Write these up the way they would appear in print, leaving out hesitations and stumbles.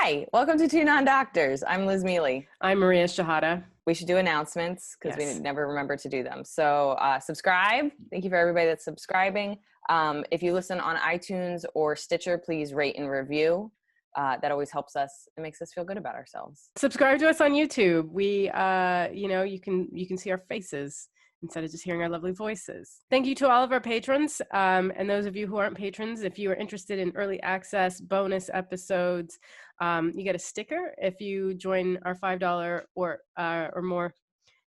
Hi, welcome to Two Non-Doctors. I'm Liz Mealy. I'm Maria Shahada. We should do announcements because we never remember to do them. So subscribe. Thank you for everybody that's subscribing. If you listen on iTunes or Stitcher, please rate and review. That always helps us. It makes us feel good about ourselves. Subscribe to us on YouTube. We, you can see our faces instead of just hearing our lovely voices. Thank you to all of our patrons. And those of you who aren't patrons, if you are interested in early access, bonus episodes, you get a sticker if you join our $5 or more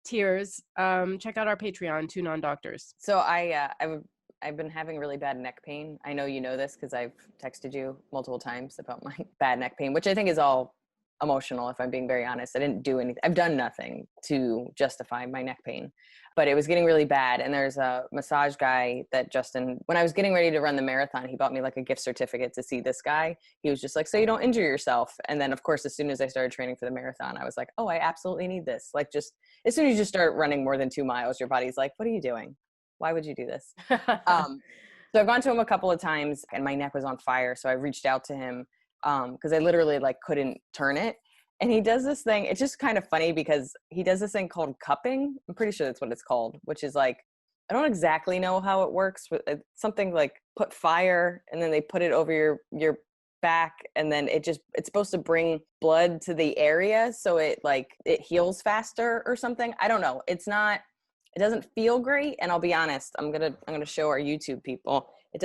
tiers. Check out our Patreon, Two Non-Doctors. So I've been having really bad neck pain. I know you know this because I've texted you multiple times about my bad neck pain, which I think is all emotional, if I'm being very honest. I didn't do anything. I've done nothing to justify my neck pain, but it was getting really bad. And there's a massage guy that Justin, when I was getting ready to run the marathon, he bought me like a gift certificate to see this guy. He was just like, so you don't injure yourself. And then of course, as soon as I started training for the marathon, I was like, oh, I absolutely need this. Like just as soon as you start running more than 2 miles, your body's like, what are you doing? Why would you do this? So I've gone to him a couple of times and my neck was on fire. So I reached out to him because I literally like couldn't turn it. And he does this thing. It's just kind of funny because he does this thing called cupping. I'm pretty sure that's what it's called, which is like, I don't exactly know how it works. But it's something like put fire and then they put it over your back. And then it's supposed to bring blood to the area. So it heals faster or something. I don't know. It doesn't feel great. And I'll be honest, I'm going to show our YouTube people. It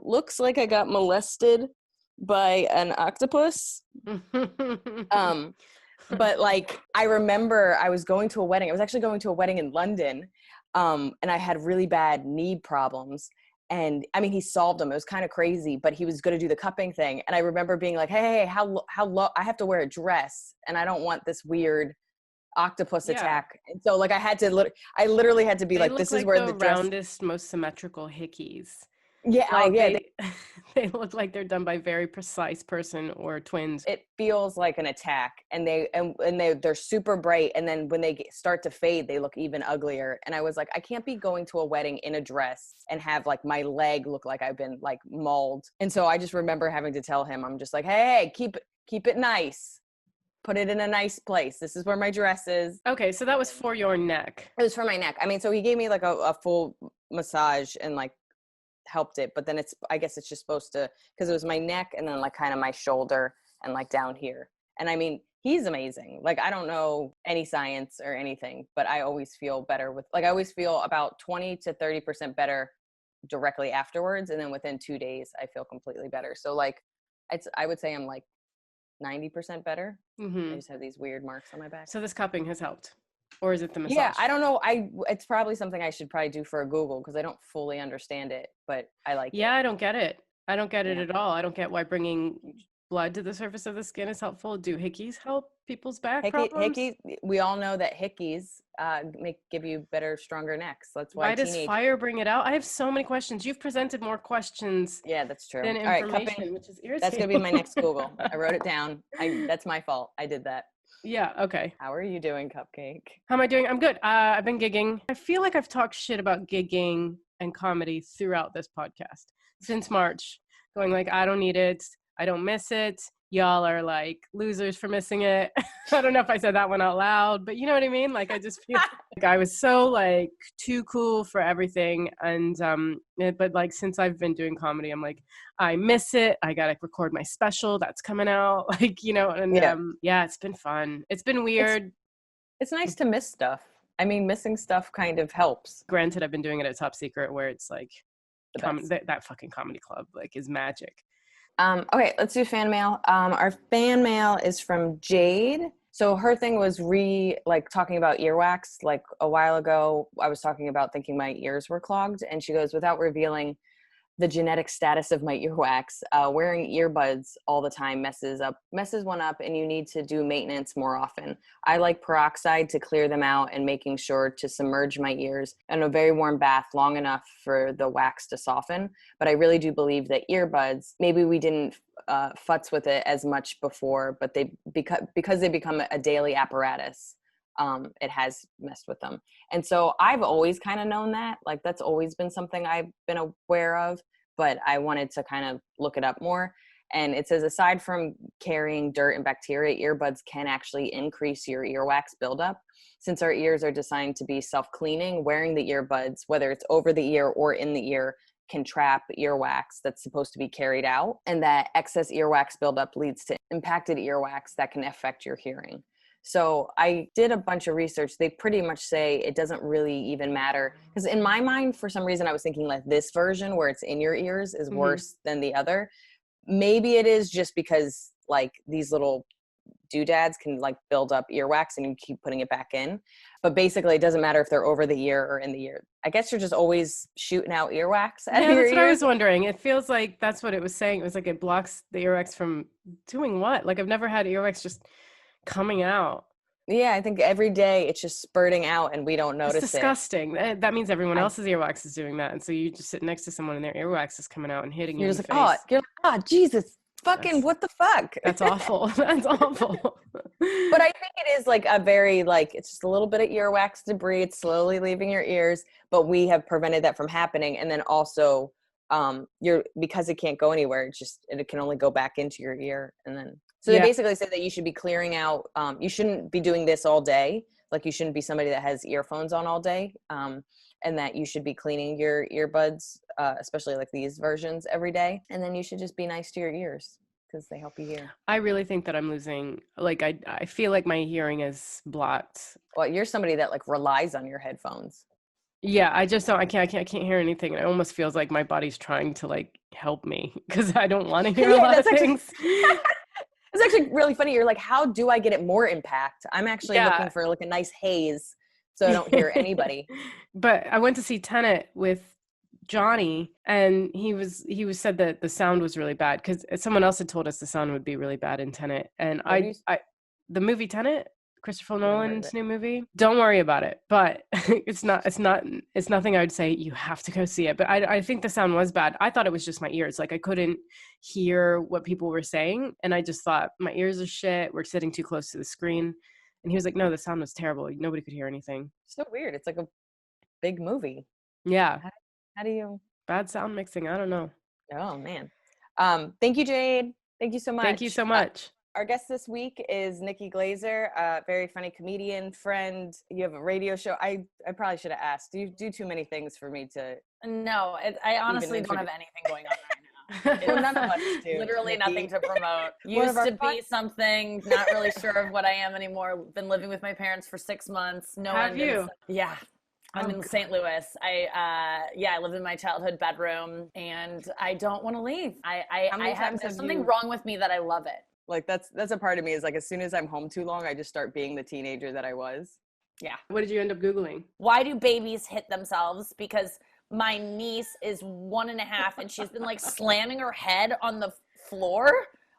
looks like I got molested by an octopus. But like, I remember I was going to a wedding. I was actually going to a wedding in London. And I had really bad knee problems. And I mean, he solved them. It was kind of crazy, but he was going to do the cupping thing. And I remember being like, hey, how low? I have to wear a dress and I don't want this weird octopus attack. And so like I literally had to be like, this is where the roundest, most symmetrical hickeys. Yeah. Like they look like they're done by a very precise person or twins. It feels like an attack and they're super bright. And then when they start to fade, they look even uglier. And I was like, I can't be going to a wedding in a dress and have like my leg look like I've been like mauled. And so I just remember having to tell him, I'm just like, hey, keep it nice. Put it in a nice place. This is where my dress is. Okay, so that was for your neck. It was for my neck. I mean, so he gave me like a full massage and like helped it, but then I guess it's just supposed to, because it was my neck and then like kind of my shoulder and like down here. And I mean, he's amazing. Like, I don't know any science or anything, but I always feel better I always feel about 20 to 30% better directly afterwards. And then within 2 days, I feel completely better. So like, I would say I'm like 90% better. I just have these weird marks on my back. So this cupping has helped. Or is it the massage? Yeah, I don't know. It's probably something I should probably do for a Google because I don't fully understand it, but I like it. Yeah, I don't get it. I don't get it at all. I don't get why bringing blood to the surface of the skin is helpful. Do hickeys help people's back problems? We all know that hickeys give you better, stronger necks. That's why does fire bring it out? I have so many questions. You've presented more questions. Yeah, that's true. Than information, which is irritating. That's going to be my next Google. I wrote it down. That's my fault. I did that. Yeah, okay. How are you doing, Cupcake? How am I doing? I'm good. I've been gigging. I feel like I've talked shit about gigging and comedy throughout this podcast since March, going like, I don't need it. I don't miss it. Y'all are like losers for missing it. I don't know if I said that one out loud, but you know what I mean? Like, I just feel like I was so like too cool for everything. And, but like, since I've been doing comedy, I'm like, I miss it. I got to record my special that's coming out. Like, you know, and it's been fun. It's been weird. It's nice to miss stuff. I mean, missing stuff kind of helps. Granted, I've been doing it at Top Secret where it's like that fucking comedy club like is magic. Okay, let's do fan mail. Our fan mail is from Jade. So her thing was talking about earwax. Like a while ago, I was talking about thinking my ears were clogged. And she goes, without revealing the genetic status of my earwax, wearing earbuds all the time messes one up and you need to do maintenance more often. I like peroxide to clear them out and making sure to submerge my ears in a very warm bath long enough for the wax to soften. But I really do believe that earbuds, maybe we didn't futz with it as much before, but because they become a daily apparatus, it has messed with them. And so I've always kind of known that, like, that's always been something I've been aware of, but I wanted to kind of look it up more. And it says, aside from carrying dirt and bacteria, earbuds can actually increase your earwax buildup. Since our ears are designed to be self-cleaning, wearing the earbuds, whether it's over the ear or in the ear, can trap earwax that's supposed to be carried out. And that excess earwax buildup leads to impacted earwax that can affect your hearing. So I did a bunch of research. They pretty much say it doesn't really even matter. Because in my mind, for some reason, I was thinking like this version where it's in your ears is worse than the other. Maybe it is just because like these little doodads can like build up earwax and you keep putting it back in. But basically it doesn't matter if they're over the ear or in the ear. I guess you're just always shooting out earwax out of your that's what I ears. was wondering. It feels like that's what it was saying. It was like it blocks the earwax from doing what? Like I've never had earwax just coming out. Yeah, I think every day it's just spurting out and we don't notice It's disgusting. That means everyone else's earwax is doing that. And so you just sit next to someone and their earwax is coming out and hitting you You're in just the like, face. you're like, Jesus, fucking what the fuck? That's awful. That's awful. But I think it is like a very like, it's just a little bit of earwax debris. It's slowly leaving your ears, but we have prevented that from happening. And then also because it can't go anywhere, it can only go back into your ear. And then, so they basically say that you should be clearing out, you shouldn't be doing this all day. Like you shouldn't be somebody that has earphones on all day. And that you should be cleaning your earbuds, especially like these versions every day. And then you should just be nice to your ears because they help you hear. I really think that I'm losing, like, I feel like my hearing is blocked. Well, you're somebody that like relies on your headphones. Yeah, I just don't, I can't hear anything. It almost feels like my body's trying to like help me because I don't want to hear a lot of things. It's actually really funny. You're like, how do I get it more impact? I'm actually looking for like a nice haze so I don't hear anybody. But I went to see Tenet with Johnny, and he said that the sound was really bad because someone else had told us the sound would be really bad in Tenet. And the movie Tenet, Christopher Nolan's new movie, don't worry about it. But it's nothing I would say you have to go see it. But I think the sound was bad. I thought it was just my ears. Like I couldn't hear what people were saying. And I just thought my ears are shit. We're sitting too close to the screen. And he was like, no, the sound was terrible. Nobody could hear anything. So weird. It's like a big movie. Yeah. How do you? Bad sound mixing. I don't know. Oh, man. Thank you, Jade. Thank you so much. Thank you so much. Our guest this week is Nikki Glaser, a very funny comedian, friend. You have a radio show. I probably should have asked. Do you do too many things for me to? No, I honestly don't have anything going on right now. Well, none of us do. Literally Nikki. nothing to promote. Used to be something, not really sure of what I am anymore. Been living with my parents for 6 months. Have you? Yeah. I'm in St. Louis. I lived in my childhood bedroom and I don't want to leave. There's something wrong with me that I love it. Like that's a part of me is like, as soon as I'm home too long, I just start being the teenager that I was. Yeah. What did you end up Googling? Why do babies hit themselves? Because my niece is 1.5 and she's been like slamming her head on the floor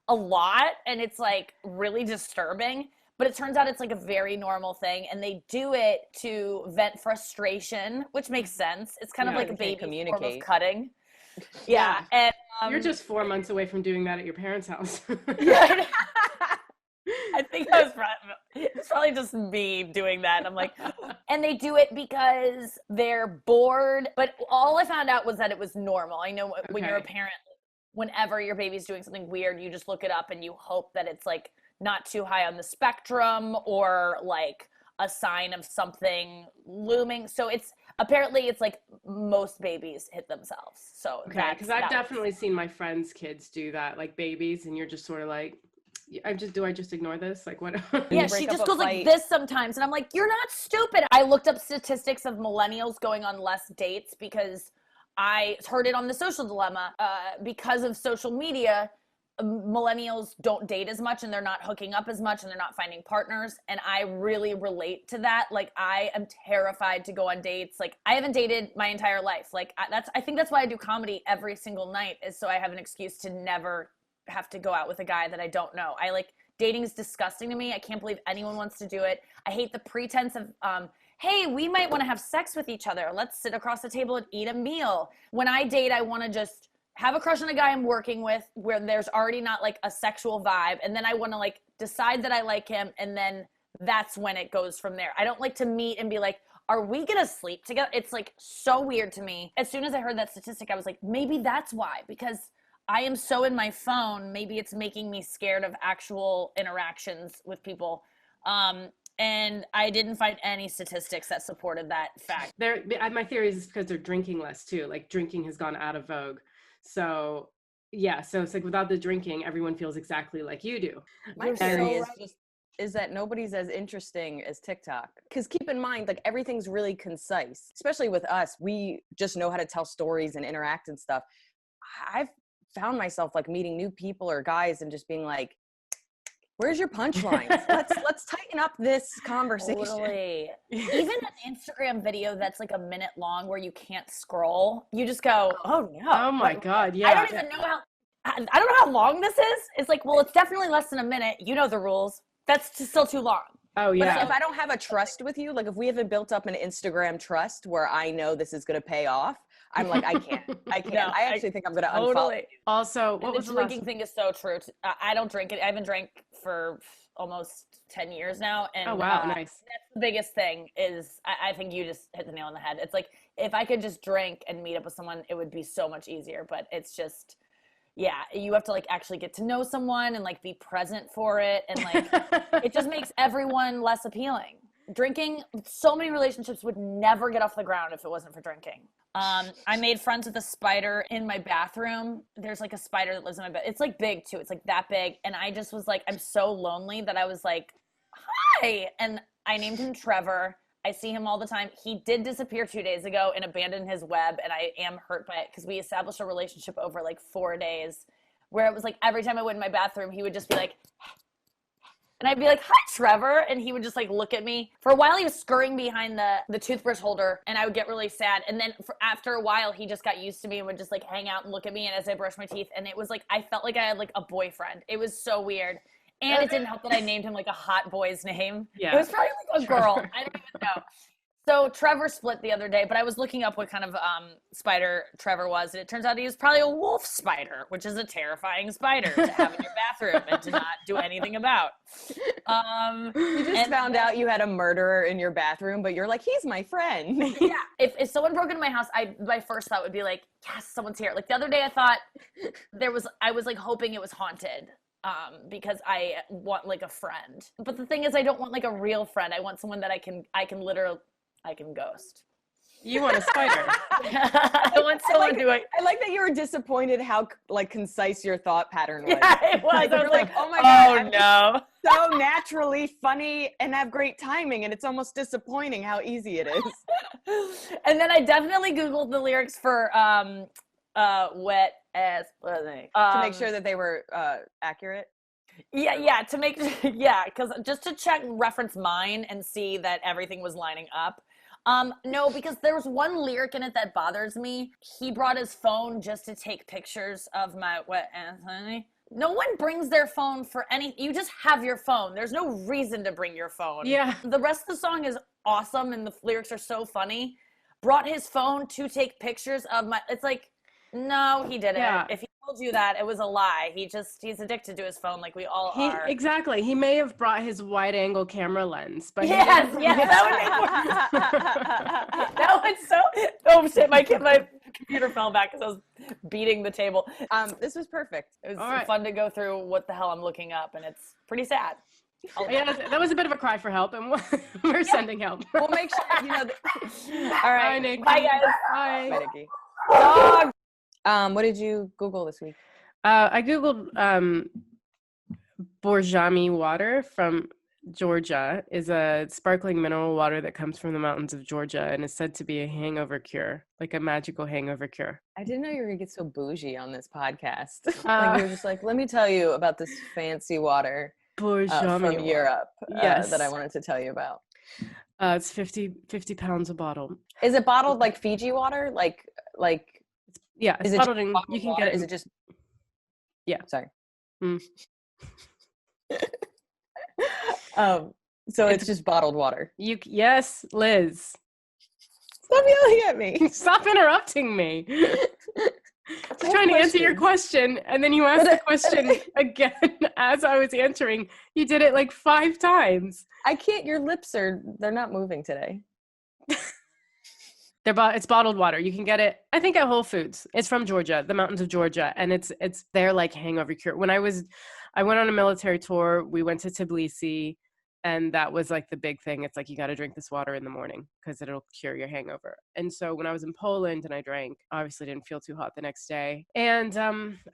a lot. And it's like really disturbing. But it turns out it's like a very normal thing. And they do it to vent frustration, which makes sense. It's kind of like a baby's form of cutting. Yeah. And you're just 4 months away from doing that at your parents' house. I think it's probably just me doing that. I'm like, and they do it because they're bored. But all I found out was that it was normal. I know when you're a parent, whenever your baby's doing something weird, you just look it up and you hope that it's like not too high on the spectrum or like a sign of something looming. So it's like most babies hit themselves. So because I've definitely seen my friends' kids do that, like babies, and you're just sort of like, do I just ignore this? Like what? Yeah, she just goes like this sometimes. And I'm like, you're not stupid. I looked up statistics of millennials going on less dates because I heard it on The Social Dilemma. Because of social media, millennials don't date as much and they're not hooking up as much and they're not finding partners. And I really relate to that. Like I am terrified to go on dates. Like I haven't dated my entire life. Like I think that's why I do comedy every single night, is so I have an excuse to never have to go out with a guy that I don't know. Dating is disgusting to me. I can't believe anyone wants to do it. I hate the pretense of, hey, we might want to have sex with each other. Let's sit across the table and eat a meal. When I date, I want to just have a crush on a guy I'm working with where there's already not like a sexual vibe. And then I want to like decide that I like him. And then that's when it goes from there. I don't like to meet and be like, are we going to sleep together? It's like so weird to me. As soon as I heard that statistic, I was like, maybe that's why, because I am so in my phone, maybe it's making me scared of actual interactions with people. And I didn't find any statistics that supported that fact. My theory is because they're drinking less too. Like drinking has gone out of vogue. So yeah, so it's like without the drinking, everyone feels exactly like you do. My theory is that nobody's as interesting as TikTok. Because keep in mind, like everything's really concise, especially with us. We just know how to tell stories and interact and stuff. I've found myself like meeting new people or guys and just being like, where's your punchlines? let's tighten up this conversation. Totally. Even an Instagram video that's like a minute long where you can't scroll, you just go, oh no. Oh my God, yeah. I don't even know I don't know how long this is. It's like, well, it's definitely less than a minute. You know the rules. That's just still too long. Oh yeah. But if I don't have a trust with you, like if we haven't built up an Instagram trust where I know this is going to pay off, I'm like, I can't. No, I actually think I'm going to unfollow. Also, what was the drinking thing is so true. I don't drink it. I haven't drank for almost 10 years now. And oh, wow, nice. That's the biggest thing is I think you just hit the nail on the head. It's like, if I could just drink and meet up with someone, it would be so much easier. But it's just, yeah, you have to like actually get to know someone and like be present for it. And like, it just makes everyone less appealing. Drinking, so many relationships would never get off the ground if it wasn't for drinking. I made friends with a spider in my bathroom. There's like a spider that lives in my bed. It's like big too. It's like that big. And I just was like, I'm so lonely that I was like, hi. And I named him Trevor. I see him all the time. He did disappear 2 days ago and abandon his web. And I am hurt by it because we established a relationship over like 4 days where it was like every time I went in my bathroom, he would just be like, and I'd be like, hi, Trevor. And he would just like look at me. For a while, he was scurrying behind the toothbrush holder and I would get really sad. And then after a while, he just got used to me and would just like hang out and look at me and as I brushed my teeth. And it was like, I felt like I had like a boyfriend. It was so weird. And it didn't help that I named him like a hot boy's name. Yeah. It was probably like a girl. I don't even know. So Trevor split the other day, but I was looking up what kind of spider Trevor was, and it turns out he was probably a wolf spider, which is a terrifying spider to have in your bathroom and to not do anything about. You just found out you had a murderer in your bathroom, but you're like, he's my friend. Yeah. If someone broke into my house, my first thought would be like, yes, someone's here. Like the other day I thought I was like hoping it was haunted. Because I want like a friend. But the thing is, I don't want like a real friend. I want someone that I can ghost. You want a spider. I want someone I like that you were disappointed how like concise your thought pattern was. Yeah, it was. Like, I was like, oh my God. Oh no. So naturally funny and have great timing, and it's almost disappointing how easy it is. And then I definitely Googled the lyrics for wet ass pussy. To make sure that they were accurate. Yeah, to make because just to reference mine and see that everything was lining up. No, because there was one lyric in it that bothers me. He brought his phone just to take pictures of my wet ass honey. No one brings their phone for anything. You just have your phone. There's no reason to bring your phone. Yeah. The rest of the song is awesome and the lyrics are so funny. Brought his phone to take pictures of my, it's like, no, he didn't. Yeah. If he told you that, it was a lie. He's addicted to his phone like we all are. Exactly. He may have brought his wide angle camera lens, but yes, that would make more. That was so, oh shit, my computer fell back because I was beating the table. This was perfect. It was fun to go through what the hell I'm looking up, and it's pretty sad. Yeah, that was a bit of a cry for help, and we're sending help. We'll make sure, All right. Bye, Nikki. Bye, guys. Bye. Bye, Nikki. Dog. What did you Google this week? I Googled Borjami Water from Georgia. Is a sparkling mineral water that comes from the mountains of Georgia and is said to be a hangover cure, like a magical hangover cure. I didn't know you were going to get so bougie on this podcast. Like you were just like, let me tell you about this fancy water from Europe that I wanted to tell you about. It's 50 pounds a bottle. Is it bottled like Fiji water? Like yeah, it's bottled in, you can water? get it. Is it just? Yeah. Sorry. So it's just bottled water. Yes, Liz. Stop yelling at me. Stop interrupting me. I'm trying to answer your question, and then you asked the question again as I was answering. You did it like 5 times. I can't. Your lips they're not moving today. It's bottled water. You can get it, I think, at Whole Foods. It's from Georgia, the mountains of Georgia, and it's their like hangover cure. I went on a military tour. We went to Tbilisi, and that was like the big thing. It's like, you got to drink this water in the morning because it'll cure your hangover. And so when I was in Poland and I drank, obviously didn't feel too hot the next day. And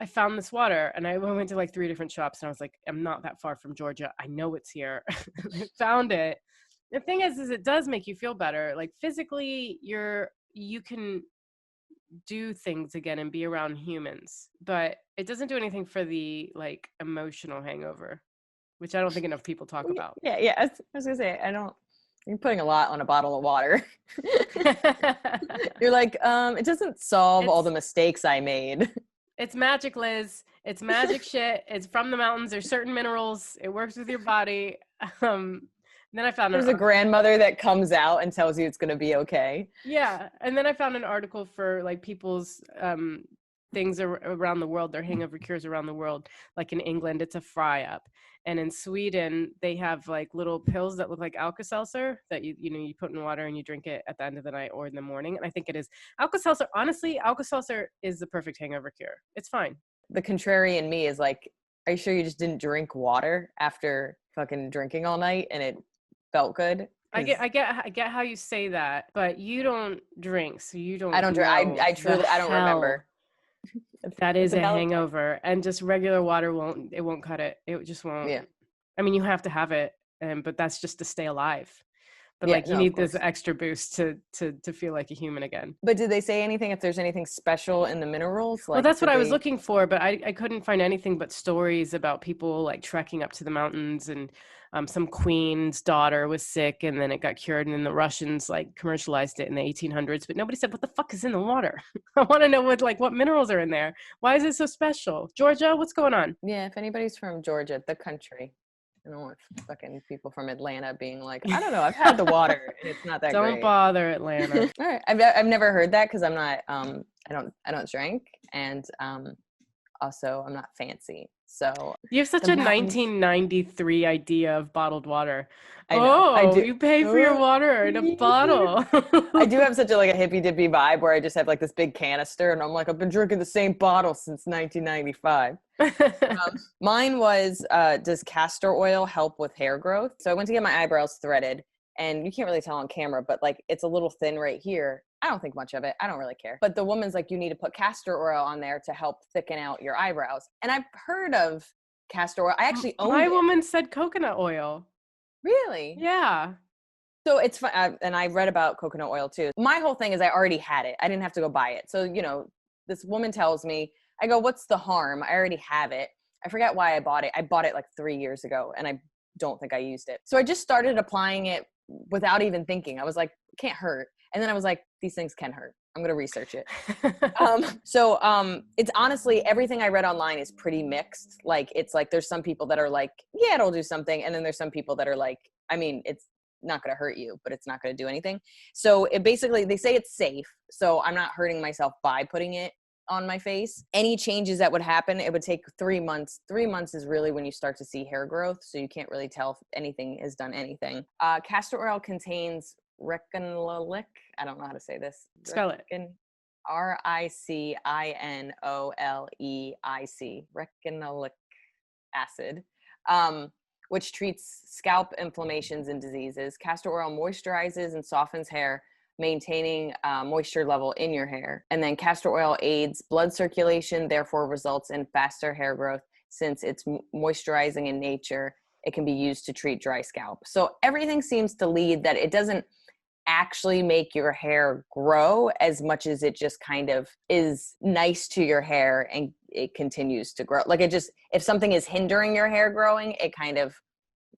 I found this water, and I went to like 3 different shops, and I was like, I'm not that far from Georgia. I know it's here. I found it. The thing is it does make you feel better. Like physically, you can do things again and be around humans, but it doesn't do anything for the like emotional hangover, which I don't think enough people talk about. Yeah. I was gonna say, you're putting a lot on a bottle of water. You're like, it doesn't solve all the mistakes I made. It's magic, Liz. It's magic shit. It's from the mountains. There's certain minerals. It works with your body. Then I found there's a grandmother that comes out and tells you it's going to be okay. Yeah. And then I found an article for like people's things around the world, their hangover cures around the world. Like in England, it's a fry up. And in Sweden, they have like little pills that look like Alka-Seltzer that you put in water and you drink it at the end of the night or in the morning. And I think it is Alka-Seltzer. Honestly, Alka-Seltzer is the perfect hangover cure. It's fine. The contrarian me is like, are you sure you just didn't drink water after fucking drinking all night and it felt good? I get how you say that, but you don't drink, so you don't. I don't drink. I truly don't remember. That is a hangover, and just regular water won't cut it. It just won't. Yeah. I mean, you have to have it, but that's just to stay alive. But you need this extra boost to feel like a human again. But did they say anything if there's anything special in the minerals? Well, that's what I was looking for, but I couldn't find anything but stories about people like trekking up to the mountains, and some queen's daughter was sick and then it got cured, and then the Russians like commercialized it in the 1800s, but nobody said what the fuck is in the water. I want to know what minerals are in there. Why is it so special? Georgia, what's going on? Yeah, if anybody's from Georgia, the country. I don't want fucking people from Atlanta being like, I don't know, I've had the water and it's not that great. Don't bother, Atlanta. All right, I've never heard that because I'm not I don't drink, and also I'm not fancy. So you have such a 1993 idea of bottled water. I know, I do. You pay for your water in a bottle. I do have such a hippy dippy vibe where I just have like this big canister and I'm like, I've been drinking the same bottle since 1995. Mine was, does castor oil help with hair growth? So I went to get my eyebrows threaded, and you can't really tell on camera, but like it's a little thin right here. I don't think much of it. I don't really care. But the woman's like, you need to put castor oil on there to help thicken out your eyebrows. And I've heard of castor oil. I actually own My woman said coconut oil. Really? Yeah. So it's fun. And I read about coconut oil too. My whole thing is I already had it. I didn't have to go buy it. So, this woman tells me, I go, what's the harm? I already have it. I forget why I bought it. I bought it like 3 years ago and I don't think I used it. So I just started applying it without even thinking. I was like, it can't hurt. And then I was like, these things can hurt. I'm going to research it. It's honestly, everything I read online is pretty mixed. Like, it's like, there's some people that are like, yeah, it'll do something. And then there's some people that are like, I mean, it's not going to hurt you, but it's not going to do anything. So it basically, they say it's safe. So I'm not hurting myself by putting it on my face. Any changes that would happen, it would take 3 months. 3 months is really when you start to see hair growth. So you can't really tell if anything has done anything. Castor oil contains ricinolic. I don't know how to say this. Spell it. Ricinolic. Ricinolic acid, which treats scalp inflammations and diseases. Castor oil moisturizes and softens hair, maintaining moisture level in your hair. And then castor oil aids blood circulation, therefore results in faster hair growth. Since it's moisturizing in nature, it can be used to treat dry scalp. So everything seems to lead that it doesn't actually make your hair grow as much as it just kind of is nice to your hair and it continues to grow. Like, it just, if something is hindering your hair growing, it kind of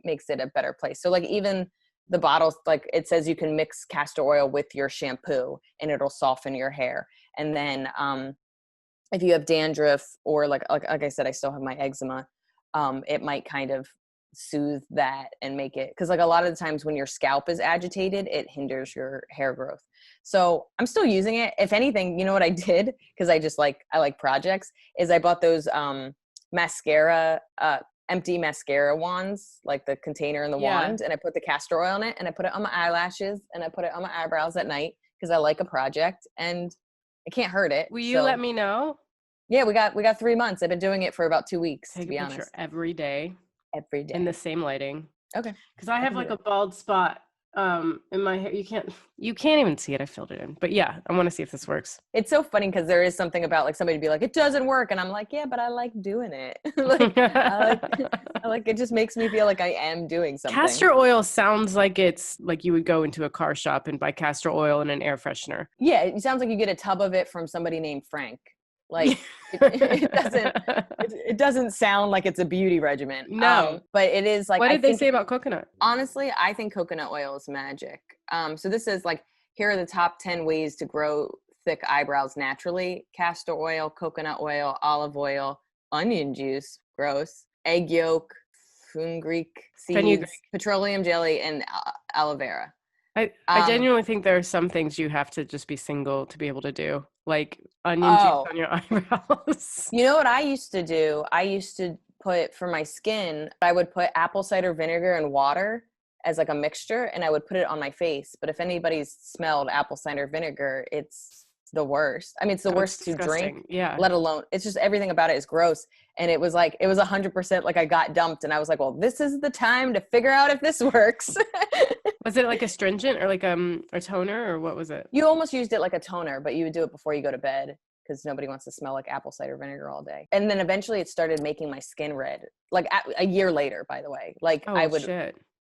makes it a better place. So like, even the bottles, like it says you can mix castor oil with your shampoo and it'll soften your hair. And then if you have dandruff or like I said, I still have my eczema, it might kind of soothe that and make it, because like a lot of the times when your scalp is agitated, it hinders your hair growth. So I'm still using it. If anything, you know what I did, because I like projects, is I bought those mascara empty mascara wands, like the container and the wand, and I put the castor oil in it and I put it on my eyelashes and I put it on my eyebrows at night, because I like a project and I can't hurt it. Will you let me know? Yeah, we got 3 months. I've been doing it for about 2 weeks, Take to be a picture honest. every day. Every day. In the same lighting. Okay. Because I have like a bald spot in my hair. You can't even see it. I filled it in. But yeah, I want to see if this works. It's so funny because there is something about like somebody be like, it doesn't work. And I'm like, yeah, but I like doing it. Like I like it just makes me feel like I am doing something. Castor oil sounds like it's like you would go into a car shop and buy castor oil and an air freshener. Yeah, it sounds like you get a tub of it from somebody named Frank. Like it doesn't sound like it's a beauty regimen. No. But it is like, what did they say about coconut? Honestly, I think coconut oil is magic. So this is like, here are the top 10 ways to grow thick eyebrows naturally: castor oil, coconut oil, olive oil, onion juice, gross, egg yolk, fenugreek seeds, petroleum jelly, and aloe vera. I genuinely think there are some things you have to just be single to be able to do, like onion juice on your eyebrows. You know what I used to do? I used to put, for my skin, I would put apple cider vinegar and water as like a mixture, and I would put it on my face. But if anybody's smelled apple cider vinegar, it's the worst. I mean, it's the worst to drink, let alone, it's just everything about it is gross. And it was 100% like I got dumped, and I was like, well, this is the time to figure out if this works. Was it like astringent or like a toner, or what was it? You almost used it like a toner, but you would do it before you go to bed because nobody wants to smell like apple cider vinegar all day. And then eventually it started making my skin red, like a year later, by the way. Like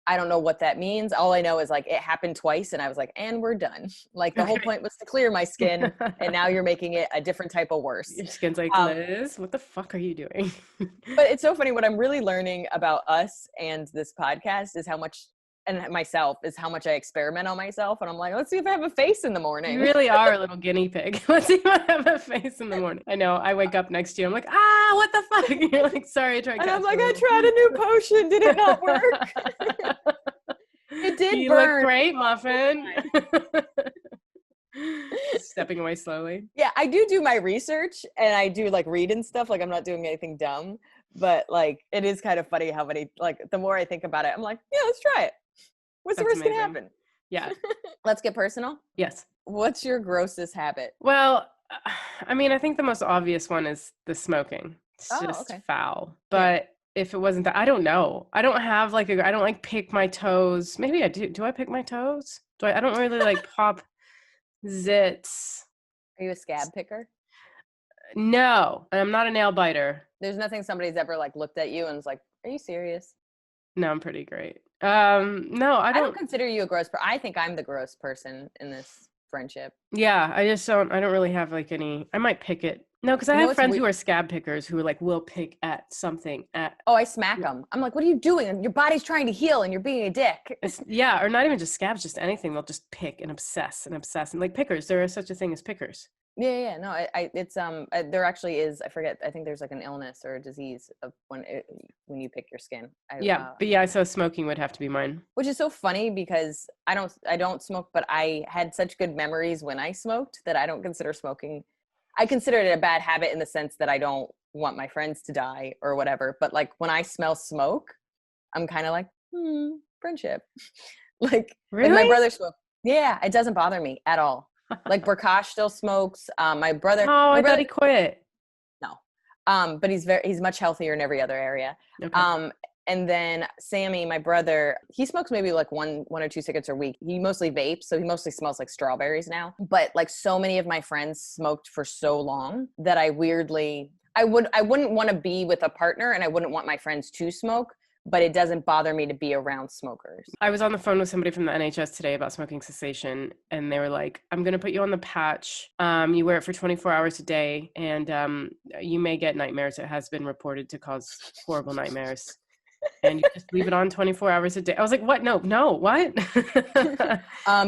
I don't know what that means. All I know is like it happened twice, and I was like, and we're done. Like the whole point was to clear my skin, and now you're making it a different type of worse. Your skin's like, Liz, what the fuck are you doing? But it's so funny. What I'm really learning about us and this podcast is how much, and myself, is how much I experiment on myself. And I'm like, let's see if I have a face in the morning. You really are a little guinea pig. Let's see if I have a face in the morning. I know. I wake up next to you. I'm like, what the fuck? And you're like, sorry, I tried. And I'm like, I tried a new potion. Did it not work? It did you burn. Look great, Muffin. Stepping away slowly. Yeah, I do my research, and I do like read and stuff. Like I'm not doing anything dumb, but like it is kind of funny how many, like the more I think about it, I'm like, yeah, let's try it. What's the worst gonna happen? Yeah. Let's get personal. Yes. What's your grossest habit? Well, I mean, I think the most obvious one is the smoking. It's just foul. But if it wasn't that, I don't know. I don't have like I don't like pick my toes. Maybe I do. Do I pick my toes? I don't really like pop zits. Are you a scab picker? No, I'm not a nail biter. There's nothing somebody's ever like looked at you and was like, are you serious? No, I'm pretty great. No, I don't consider you a gross person. I think I'm the gross person in this friendship. Yeah, I don't really have like any, I might pick it. No, because I have friends who are scab pickers who are like, will pick at something I smack them. I'm like, what are you doing? Your body's trying to heal and you're being a dick. Or not even just scabs, just anything. They'll just pick and obsess. And like pickers, there is such a thing as pickers. Yeah. No, it's there actually is. I forget. I think there's like an illness or a disease of when you pick your skin. So smoking would have to be mine. Which is so funny because I don't smoke, but I had such good memories when I smoked that I don't consider smoking. I consider it a bad habit in the sense that I don't want my friends to die or whatever. But like when I smell smoke, I'm kind of like, friendship. Like, really? And my brother smoked. Yeah, it doesn't bother me at all. Like Prakash still smokes. My brother. Oh, I thought he quit. No, but he's much healthier in every other area. Okay. And then Sammy, my brother, he smokes maybe like one or two cigarettes a week. He mostly vapes, so he mostly smells like strawberries now. But like so many of my friends smoked for so long that I wouldn't want to be with a partner, and I wouldn't want my friends to smoke. But it doesn't bother me to be around smokers. I was on the phone with somebody from the NHS today about smoking cessation, and they were like, I'm going to put you on the patch. You wear it for 24 hours a day, and you may get nightmares. It has been reported to cause horrible nightmares. And you just leave it on 24 hours a day. I was like, what? No, what?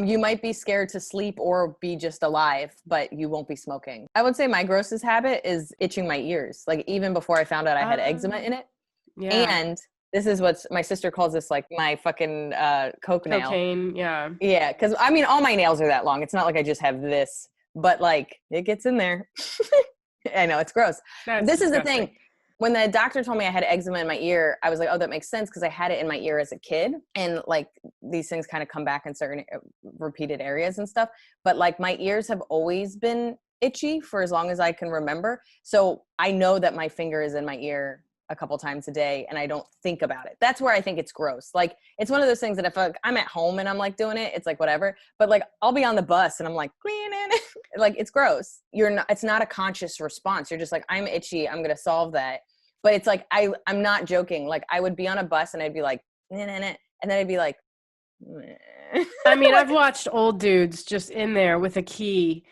You might be scared to sleep or be just alive, but you won't be smoking. I would say my grossest habit is itching my ears. Like even before I found out I had eczema in it. Yeah. And this is what my sister calls this, like my fucking cocaine. Yeah. Yeah. Cause I mean, all my nails are that long. It's not like I just have this, but like it gets in there. I know it's gross. This is the thing. When the doctor told me I had eczema in my ear, I was like, oh, that makes sense because I had it in my ear as a kid. And like these things kind of come back in certain repeated areas and stuff. But like my ears have always been itchy for as long as I can remember. So I know that my finger is in my ear a couple times a day and I don't think about it. That's where I think it's gross. Like it's one of those things that if like, I'm at home and I'm like doing it, it's like whatever. But like I'll be on the bus and I'm like cleaning it. Like it's gross. It's not a conscious response. You're just like, I'm itchy. I'm gonna solve that. But it's like I'm not joking. Like I would be on a bus and I'd be like, nah, nah, nah, and then I'd be like, I mean, I've watched old dudes just in there with a key,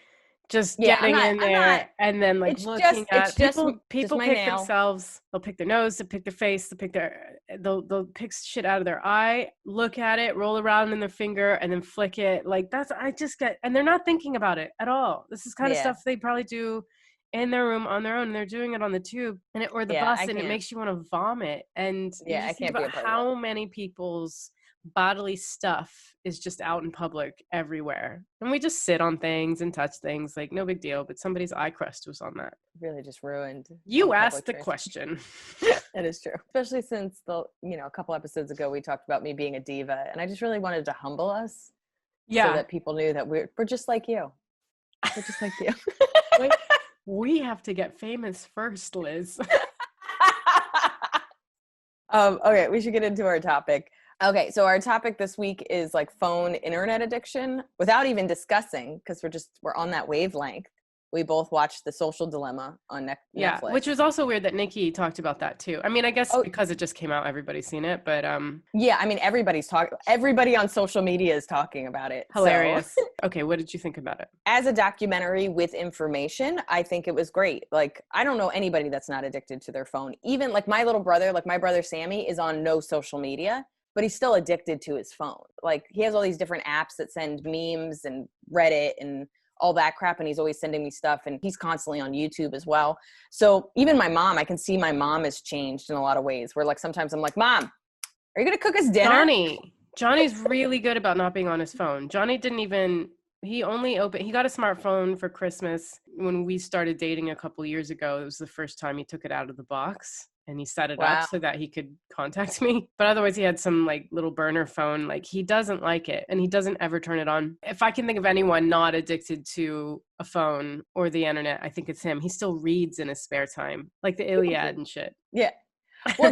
just getting in there and then like looking at people pick nail. Themselves. They'll pick their nose, they'll pick their face, they'll pick shit out of their eye, look at it, roll around in their finger and then flick it. Like and they're not thinking about it at all. This is kind of stuff they probably do in their room on their own. And they're doing it on the tube or the bus and it makes you want to vomit. And I can't think about how many people's bodily stuff is just out in public everywhere, and we just sit on things and touch things like no big deal, but somebody's eye crust was on that. Really just ruined. You asked the question. That is true, especially since a couple episodes ago we talked about me being a diva, and I just really wanted to humble us so that people knew that we're just like you. We're just like you. Like, we have to get famous first, Liz. Okay, we should get into our topic. Okay, so our topic this week is like phone internet addiction without even discussing, because we're on that wavelength. We both watched The Social Dilemma on Netflix. Yeah, which was also weird that Nikki talked about that too. I mean, I guess because it just came out, everybody's seen it, but yeah, I mean, everybody on social media is talking about it. Hilarious. So. Okay, what did you think about it? As a documentary with information, I think it was great. Like, I don't know anybody that's not addicted to their phone. Even like my little brother, like my brother Sammy is on no social media, but he's still addicted to his phone. Like he has all these different apps that send memes and Reddit and all that crap. And he's always sending me stuff, and he's constantly on YouTube as well. So even my mom, I can see my mom has changed in a lot of ways where like sometimes I'm like, Mom, are you going to cook us dinner? Johnny's really good about not being on his phone. Johnny he got a smartphone for Christmas when we started dating a couple years ago. It was the first time he took it out of the box. And he set it up so that he could contact me. But otherwise he had some like little burner phone. Like he doesn't like it and he doesn't ever turn it on. If I can think of anyone not addicted to a phone or the internet, I think it's him. He still reads in his spare time, like the Iliad and shit. Yeah. Well,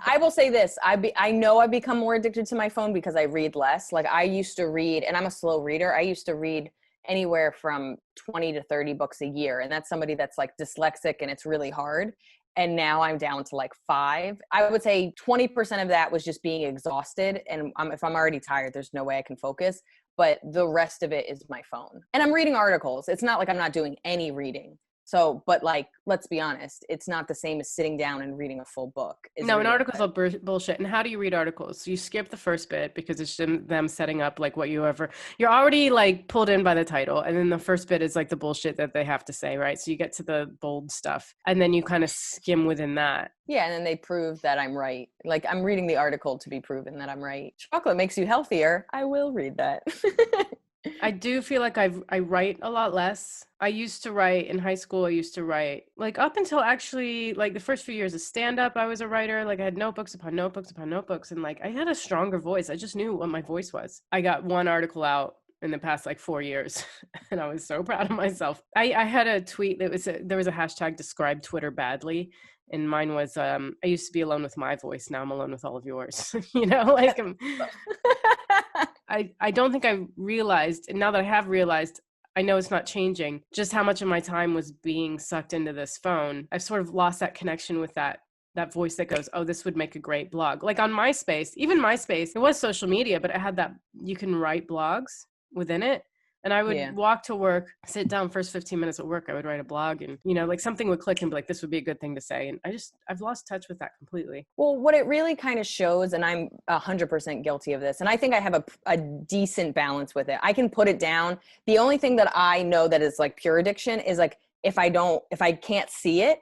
I will say this. I know I've become more addicted to my phone because I read less. Like I used to read, and I'm a slow reader. I used to read anywhere from 20 to 30 books a year. And that's somebody that's like dyslexic and it's really hard. And now I'm down to like 5. I would say 20% of that was just being exhausted. And if I'm already tired, there's no way I can focus. But the rest of it is my phone. And I'm reading articles. It's not like I'm not doing any reading. So, but like, let's be honest, it's not the same as sitting down and reading a full book. No, an article's all bullshit. And how do you read articles? So you skip the first bit because it's them setting up like you're already like pulled in by the title. And then the first bit is like the bullshit that they have to say, right? So you get to the bold stuff and then you kind of skim within that. Yeah, and then they prove that I'm right. Like I'm reading the article to be proven that I'm right. Chocolate makes you healthier. I will read that. I do feel like I write a lot less. I used to write in high school. I used to write like up until actually like the first few years of stand-up, I was a writer. Like I had notebooks upon notebooks upon notebooks. And like I had a stronger voice. I just knew what my voice was. I got one article out in the past like 4 years and I was so proud of myself. I had a tweet that there was a hashtag describe Twitter badly. And mine was, I used to be alone with my voice. Now I'm alone with all of yours. Like I don't think I realized, and now that I have realized, I know it's not changing, just how much of my time was being sucked into this phone. I've sort of lost that connection with that voice that goes, oh, this would make a great blog. Like on MySpace, even MySpace, it was social media, but it had that, you can write blogs within it. And I would walk to work, sit down first 15 minutes at work, I would write a blog and, like something would click and be like, this would be a good thing to say. And I've lost touch with that completely. Well, what it really kind of shows, and I'm 100% guilty of this, and I think I have a decent balance with it. I can put it down. The only thing that I know that is like pure addiction is like, if I can't see it,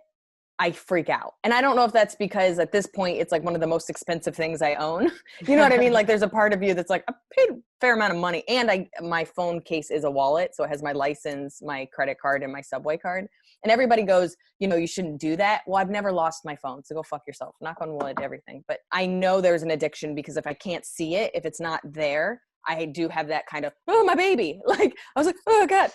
I freak out. And I don't know if that's because at this point, it's like one of the most expensive things I own. You know what I mean? Like there's a part of you that's like, I paid a fair amount of money. And my phone case is a wallet. So it has my license, my credit card, and my subway card. And everybody goes, you shouldn't do that. Well, I've never lost my phone, so go fuck yourself. Knock on wood, everything. But I know there's an addiction because if I can't see it, if it's not there, I do have that kind of, oh, my baby. Like, I was like, oh, God.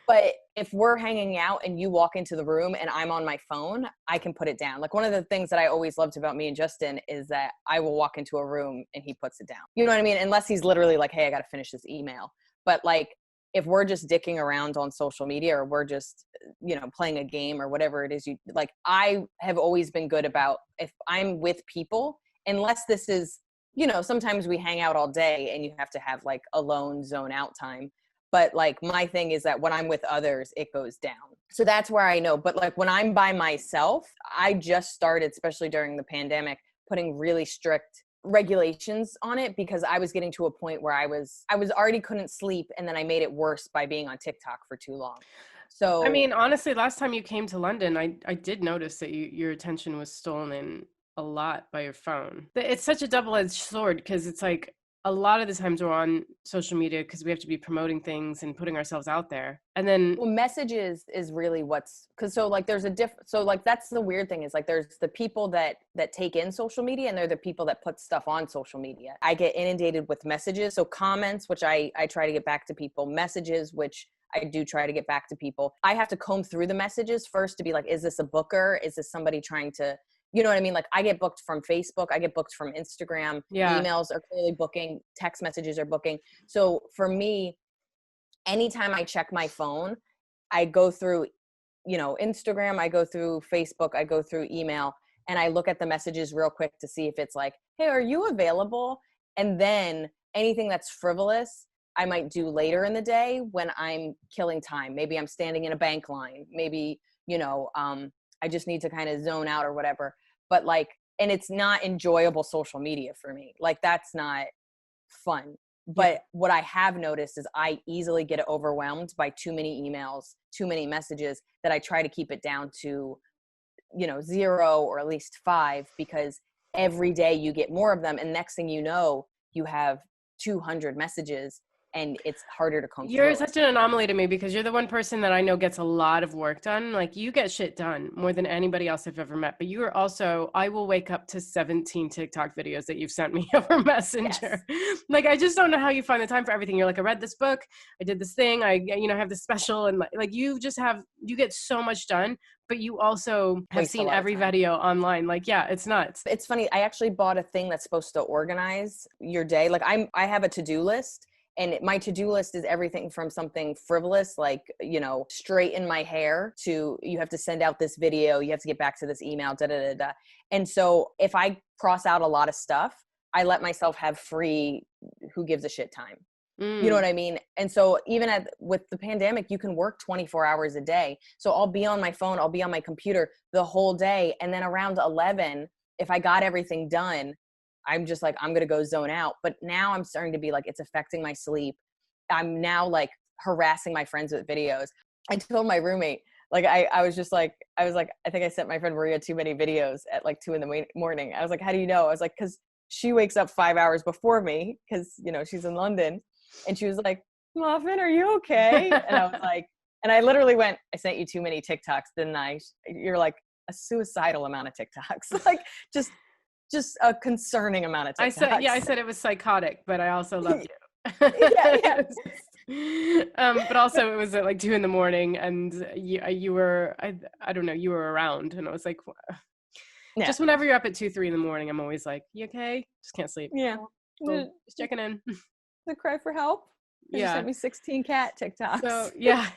But if we're hanging out and you walk into the room and I'm on my phone, I can put it down. Like, one of the things that I always loved about me and Justin is that I will walk into a room and he puts it down. You know what I mean? Unless he's literally like, hey, I got to finish this email. But like, if we're just dicking around on social media or we're just, playing a game or whatever it is, I have always been good about if I'm with people, unless this is, sometimes we hang out all day and you have to have like alone zone out time. But like my thing is that when I'm with others, it goes down. So that's where I know. But like when I'm by myself, I just started, especially during the pandemic, putting really strict regulations on it because I was getting to a point where I was already couldn't sleep. And then I made it worse by being on TikTok for too long. So I mean, honestly, last time you came to London, I did notice that your attention was stolen a lot by your phone. It's such a double-edged sword because it's like a lot of the times we're on social media because we have to be promoting things and putting ourselves out there. And then messages is really there's that's the weird thing is like there's the people that take in social media and they're the people that put stuff on social media. I get inundated with messages. So comments, which I try to get back to people, messages, which I do try to get back to people. I have to comb through the messages first to be like, is this a booker? Is this somebody trying to, you know what I mean? Like I get booked from Facebook. I get booked from Instagram. Yeah. Emails are clearly booking. Text messages are booking. So for me, anytime I check my phone, I go through, Instagram, I go through Facebook, I go through email, and I look at the messages real quick to see if it's like, hey, are you available? And then anything that's frivolous, I might do later in the day when I'm killing time. Maybe I'm standing in a bank line. Maybe, I just need to kind of zone out or whatever. But like, and it's not enjoyable social media for me. Like that's not fun. But what I have noticed is I easily get overwhelmed by too many emails, too many messages that I try to keep it down to, 0 or at least 5, because every day you get more of them. And next thing you know, you have 200 messages and it's harder to come through. You're such an anomaly to me because you're the one person that I know gets a lot of work done. Like you get shit done more than anybody else I've ever met. But you are also, I will wake up to 17 TikTok videos that you've sent me over Messenger. Yes. Like, I just don't know how you find the time for everything. You're like, I read this book, I did this thing, I have this special. And like you get so much done, but you also have seen every video online. Like, yeah, it's nuts. It's funny. I actually bought a thing that's supposed to organize your day. Like I have a to-do list. And my to-do list is everything from something frivolous, like, straighten my hair, to you have to send out this video, you have to get back to this email, da, da, da, da. And so if I cross out a lot of stuff, I let myself have free, who gives a shit time. You know what I mean? And so even with the pandemic, you can work 24 hours a day. So I'll be on my phone, I'll be on my computer the whole day. And then around 11, if I got everything done, I'm just like, I'm going to go zone out. But now I'm starting to be like, it's affecting my sleep. I'm now like harassing my friends with videos. I told my roommate, like, I was like, I think I sent my friend Maria too many videos at like 2 a.m. I was like, how do you know? I was like, cause she wakes up 5 hours before me. Cause she's in London. And she was like, Muffin, are you okay? And I was like, and I literally went, I sent you too many TikToks, didn't I? You're like a suicidal amount of TikToks. Like just a concerning amount of TikToks. I said it was psychotic, but I also loved you. yeah. But also it was at like 2 a.m. and you were, I don't know, you were around, and I was like, just whenever you're up at 2, 3 a.m, I'm always like, you okay? Just can't sleep. Yeah. So, just checking in. The cry for help. You sent me 16 cat TikToks. So yeah,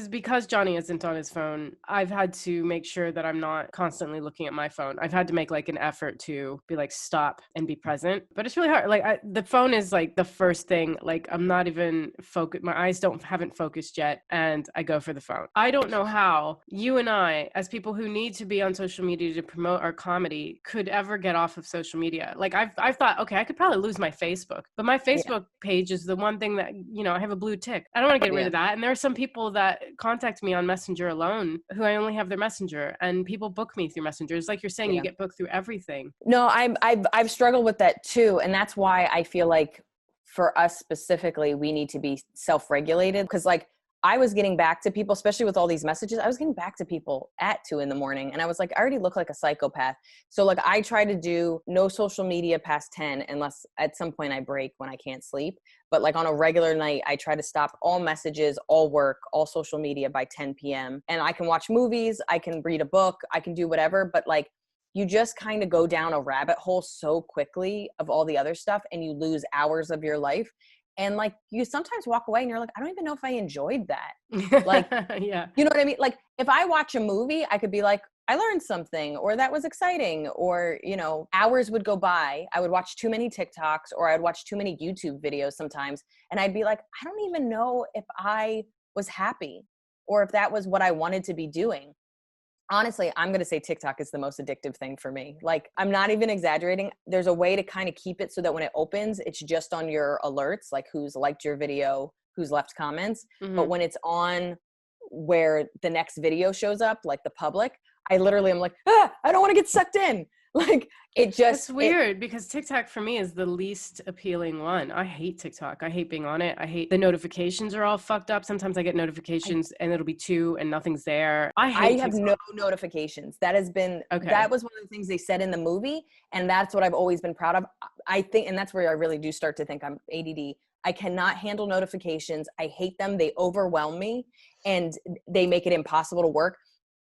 because Johnny isn't on his phone, I've had to make sure that I'm not constantly looking at my phone. I've had to make like an effort to be like, stop and be present. But it's really hard. Like the phone is like the first thing. Like I'm not even focused. My eyes haven't focused yet, and I go for the phone. I don't know how you and I, as people who need to be on social media to promote our comedy, could ever get off of social media. Like I've thought, okay, I could probably lose my Facebook, but my Facebook page is the one thing that I have a blue tick. I don't want to get rid of that. And there are some people that contact me on Messenger alone who I only have their Messenger, and people book me through Messenger. It's like you're saying, you get booked through everything. No, I've struggled with that too. And that's why I feel like for us specifically, we need to be self-regulated, because like I was getting back to people, especially with all these messages. I was getting back to people at 2 a.m. And I was like, I already look like a psychopath. So like I try to do no social media past 10, unless at some point I break when I can't sleep. But like on a regular night, I try to stop all messages, all work, all social media by 10 p.m. And I can watch movies, I can read a book, I can do whatever. But like you just kind of go down a rabbit hole so quickly of all the other stuff, and you lose hours of your life. And like you sometimes walk away and you're like, I don't even know if I enjoyed that. Like, yeah, you know what I mean? Like if I watch a movie, I could be like, I learned something, or that was exciting, or, you know, hours would go by. I would watch too many TikToks, or I'd watch too many YouTube videos sometimes. And I'd be like, I don't even know if I was happy or if that was what I wanted to be doing. Honestly, I'm going to say TikTok is the most addictive thing for me. Like, I'm not even exaggerating. There's a way to kind of keep it so that when it opens, it's just on your alerts, like who's liked your video, who's left comments. Mm-hmm. But when it's on where the next video shows up, like the public, I literally am like, I don't want to get sucked in. Like it just, it's weird because TikTok for me is the least appealing one. I hate TikTok. I hate being on it. I hate the notifications are all fucked up. Sometimes I get notifications and it'll be 2 and nothing's there. I have no notifications. That has been, that was one of the things they said in the movie. And that's what I've always been proud of. I think, and that's where I really do start to think I'm ADD. I cannot handle notifications. I hate them. They overwhelm me and they make it impossible to work.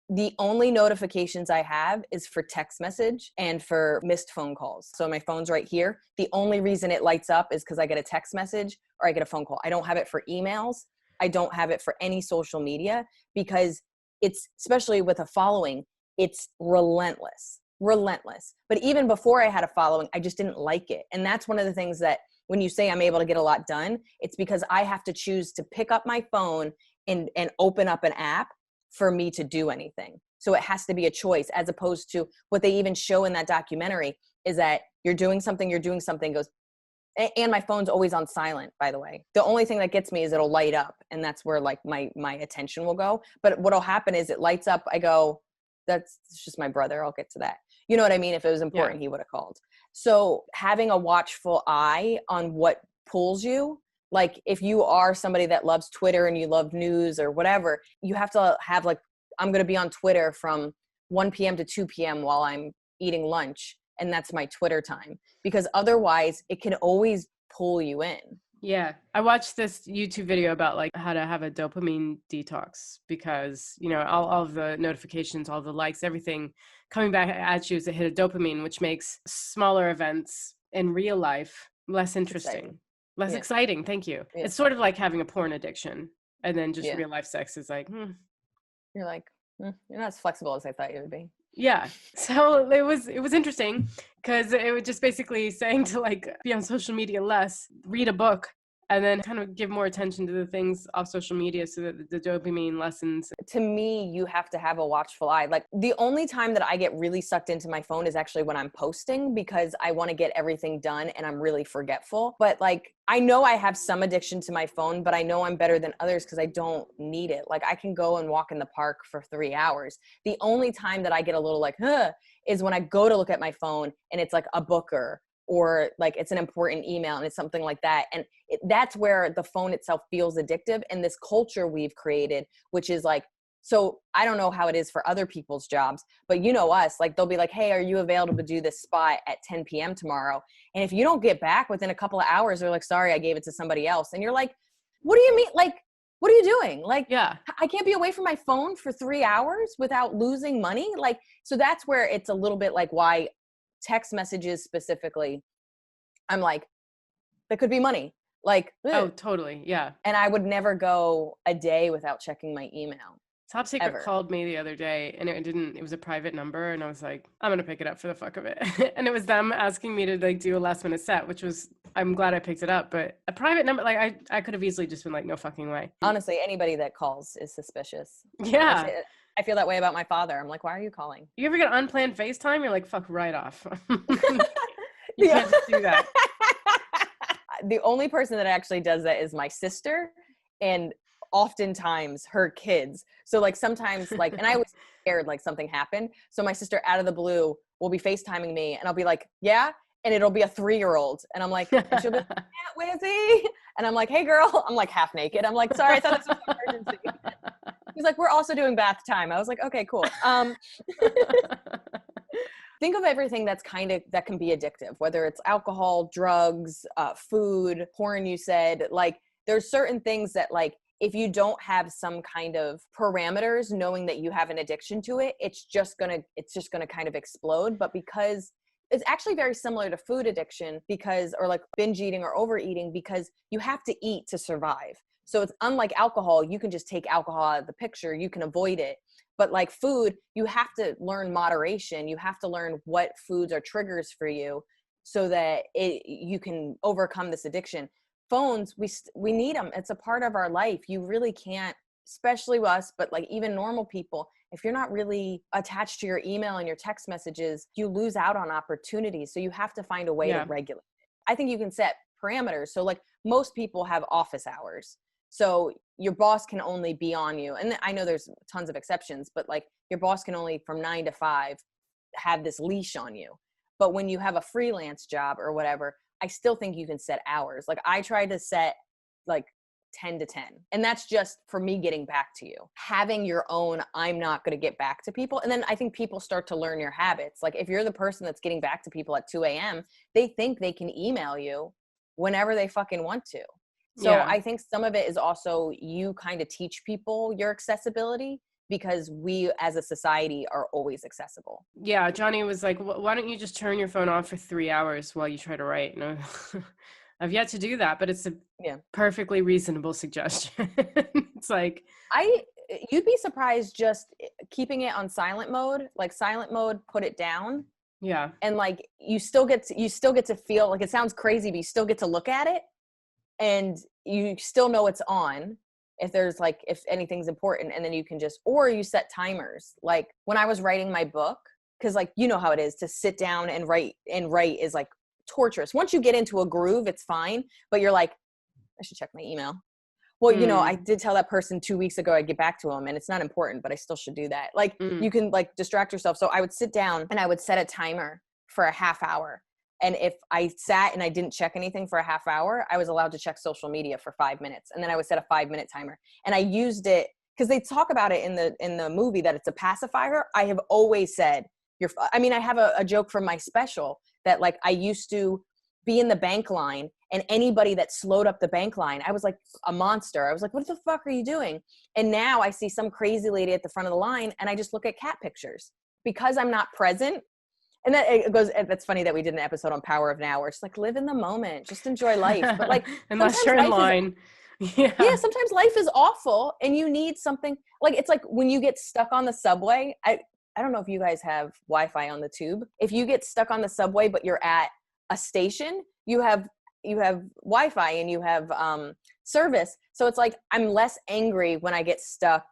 The only notifications I have is for text message and for missed phone calls. So my phone's right here. The only reason it lights up is because I get a text message or I get a phone call. I don't have it for emails. I don't have it for any social media because it's, especially with a following, it's relentless. But even before I had a following, I just didn't like it. And that's one of the things that when you say I'm able to get a lot done, it's because I have to choose to pick up my phone and open up an app for me to do anything. So it has to be a choice, as opposed to what they even show in that documentary is that you're doing something goes, and my phone's always on silent, by the way. The only thing that gets me is it'll light up, and that's where like my attention will go. But what'll happen is it lights up, I go, that's just my brother, I'll get to that. You know what I mean? If it was important, he would have called. So having a watchful eye on what pulls you, like if you are somebody that loves Twitter and you love news or whatever, you have to have like, I'm going to be on Twitter from 1 p.m. to 2 p.m. while I'm eating lunch. And that's my Twitter time, because otherwise it can always pull you in. Yeah. I watched this YouTube video about like how to have a dopamine detox because, you know, all of the notifications, all the likes, everything coming back at you is a hit of dopamine, which makes smaller events in real life less interesting. Less exciting. Thank you. Yeah. It's sort of like having a porn addiction, and then just real life sex is like, You're like, you're not as flexible as I thought you would be. Yeah. So it was interesting because it was just basically saying to like be on social media less, read a book, and then kind of give more attention to the things off social media so that the dopamine lessens. To me, you have to have a watchful eye. Like the only time that I get really sucked into my phone is actually when I'm posting, because I want to get everything done and I'm really forgetful. But like, I know I have some addiction to my phone, but I know I'm better than others because I don't need it. Like I can go and walk in the park for 3 hours. The only time that I get a little like, is when I go to look at my phone and it's like a booker, or like it's an important email and it's something like that. And that's where the phone itself feels addictive. And this culture we've created, which is like, so I don't know how it is for other people's jobs, but you know us, like they'll be like, hey, are you available to do this spot at 10 p.m. tomorrow? And if you don't get back within a couple of hours, they're like, sorry, I gave it to somebody else. And you're like, what do you mean? Like, what are you doing? Like, I can't be away from my phone for 3 hours without losing money. Like, so that's where it's a little bit like why text messages specifically, I'm like, that could be money. Like, oh, totally. Yeah. And I would never go a day without checking my email. Top Secret called me the other day and it was a private number. And I was like, I'm going to pick it up for the fuck of it. And it was them asking me to like do a last minute set, which was, I'm glad I picked it up. But a private number, like I could have easily just been like, no fucking way. Honestly, anybody that calls is suspicious. Yeah. I feel that way about my father. I'm like, why are you calling? You ever get unplanned FaceTime? You're like, fuck right off. You can't just do that. The only person that actually does that is my sister, and oftentimes her kids. So like sometimes like, and I was scared like something happened. So my sister out of the blue will be FaceTiming me and I'll be like, yeah. and it'll be a 3-year-old. And I'm like, and she'll be like, Aunt Wizzy. And I'm like, hey girl, I'm like half naked. I'm like, sorry, I thought this was an emergency. He's like, we're also doing bath time. I was like, okay, cool. Think of everything that can be addictive, whether it's alcohol, drugs, food, porn, you said. Like, there's certain things that, like, if you don't have some kind of parameters, knowing that you have an addiction to it, it's just gonna kind of explode. But because it's actually very similar to food addiction, or like binge eating or overeating, because you have to eat to survive. So it's unlike alcohol. You can just take alcohol out of the picture. You can avoid it. But like food, you have to learn moderation. You have to learn what foods are triggers for you so that you can overcome this addiction. Phones, we need them. It's a part of our life. You really can't, especially us, but like even normal people, if you're not really attached to your email and your text messages, you lose out on opportunities. So you have to find a way to regulate it. I think you can set parameters. So like most people have office hours. So your boss can only be on you. And I know there's tons of exceptions, but like your boss can only from 9 to 5 have this leash on you. But when you have a freelance job or whatever, I still think you can set hours. Like I tried to set like 10 to 10. And that's just for me getting back to you. Having your own, I'm not going to get back to people. And then I think people start to learn your habits. Like if you're the person that's getting back to people at 2 a.m., they think they can email you whenever they fucking want to. So I think some of it is also you kind of teach people your accessibility because we as a society are always accessible. Yeah. Johnny was like, why don't you just turn your phone off for 3 hours while you try to write? No, I've yet to do that, but it's a perfectly reasonable suggestion. It's like, you'd be surprised just keeping it on silent mode, like silent mode, put it down. Yeah. And like, you still get to feel like, it sounds crazy, but you still get to look at it. And you still know it's on if anything's important, and then you can or you set timers. Like when I was writing my book, cause like, you know how it is to sit down and write is like torturous. Once you get into a groove, it's fine, but you're like, I should check my email. Well, you know, I did tell that person 2 weeks ago I'd get back to them and it's not important, but I still should do that. Like you can like distract yourself. So I would sit down and I would set a timer for a half hour. And if I sat and I didn't check anything for a half hour, I was allowed to check social media for 5 minutes. And then I would set a 5-minute timer. And I used it because they talk about it in the movie that it's a pacifier. I have always said, I have a joke from my special that like I used to be in the bank line and anybody that slowed up the bank line, I was like a monster. I was like, what the fuck are you doing? And now I see some crazy lady at the front of the line and I just look at cat pictures because I'm not present. And that's funny that we did an episode on Power of Now where it's like, live in the moment, just enjoy life. But like, unless you're in line. Yeah, sometimes life is awful and you need something. Like, it's like when you get stuck on the subway, I don't know if you guys have Wi-Fi on the tube. If you get stuck on the subway, but you're at a station, you have Wi-Fi and you have service. So it's like, I'm less angry when I get stuck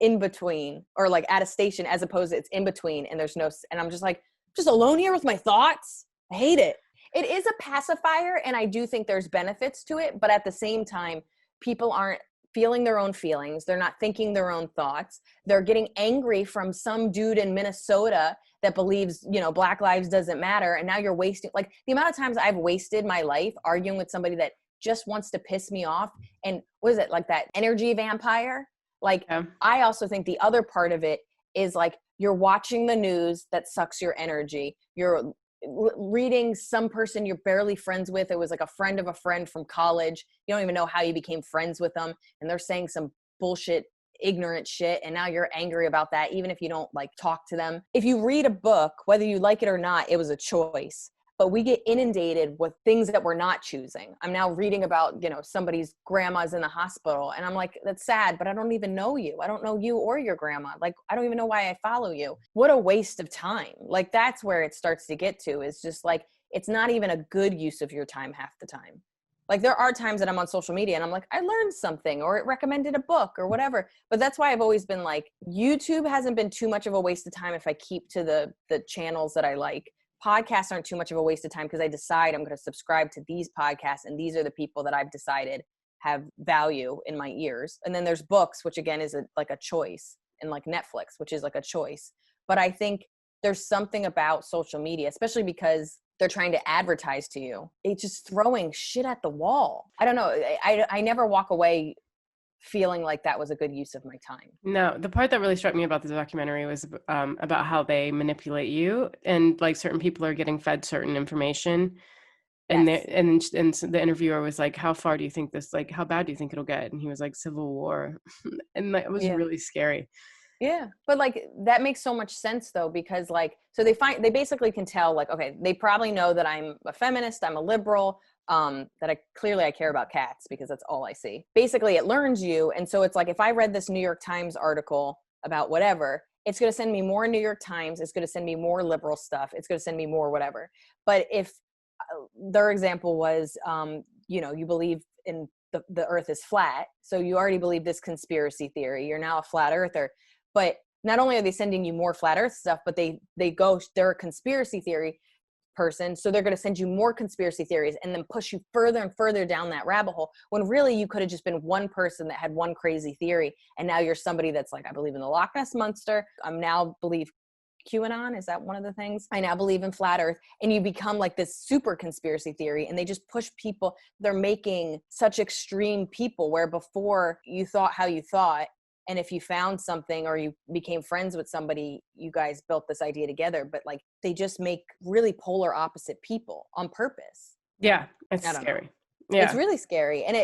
in between or like at a station as opposed to it's in between and and I'm just like, just alone here with my thoughts. I hate it. It is a pacifier and I do think there's benefits to it, but at the same time, people aren't feeling their own feelings. They're not thinking their own thoughts. They're getting angry from some dude in Minnesota that believes, you know, Black lives doesn't matter. And now you're wasting, like the amount of times I've wasted my life arguing with somebody that just wants to piss me off. And what is it, like that energy vampire? Like, I also think the other part of it is like, you're watching the news that sucks your energy. You're reading some person you're barely friends with. It was like a friend of a friend from college. You don't even know how you became friends with them. And they're saying some bullshit, ignorant shit. And now you're angry about that, even if you don't like talk to them. If you read a book, whether you like it or not, it was a choice. But we get inundated with things that we're not choosing. I'm now reading about, you know, somebody's grandma's in the hospital. And I'm like, that's sad, but I don't even know you. I don't know you or your grandma. Like, I don't even know why I follow you. What a waste of time. Like, that's where it starts to get to, is just like, it's not even a good use of your time half the time. Like, there are times that I'm on social media and I'm like, I learned something, or it recommended a book or whatever. But that's why I've always been like, YouTube hasn't been too much of a waste of time if I keep to the channels that I like. Podcasts aren't too much of a waste of time because I decide I'm going to subscribe to these podcasts and these are the people that I've decided have value in my ears. And then there's books, which again is like a choice, and like Netflix, which is like a choice. But I think there's something about social media, especially because they're trying to advertise to you. It's just throwing shit at the wall. I don't know. I never walk away feeling like that was a good use of my time. No, the part that really struck me about the documentary was about how they manipulate you, and like certain people are getting fed certain information. And Yes. and so the interviewer was like, how far do you think this, like, how bad do you think it'll get? And he was like, civil war. And like, it was Yeah. really scary. Yeah. But like, that makes so much sense though, because like, so they basically can tell like, okay, they probably know that I'm a feminist, I'm a liberal, that I care about cats because that's all I see. Basically it learns you. And so it's like, if I read this New York Times article about whatever, it's going to send me more New York Times. It's going to send me more liberal stuff. It's going to send me more whatever. But if their example was, you believe in the earth is flat. So you already believe this conspiracy theory. You're now a flat earther. But not only are they sending you more flat earth stuff, but they're a conspiracy theory person. So they're going to send you more conspiracy theories and then push you further and further down that rabbit hole, when really you could have just been one person that had one crazy theory. And now you're somebody that's like, I believe in the Loch Ness Monster. I'm now believe QAnon. Is that one of the things? I now believe in flat earth. And you become like this super conspiracy theory, and they just push people. They're making such extreme people where before you thought how you thought. And if you found something or you became friends with somebody, you guys built this idea together. But like, they just make really polar opposite people on purpose. Yeah, it's scary. Yeah, it's really scary. And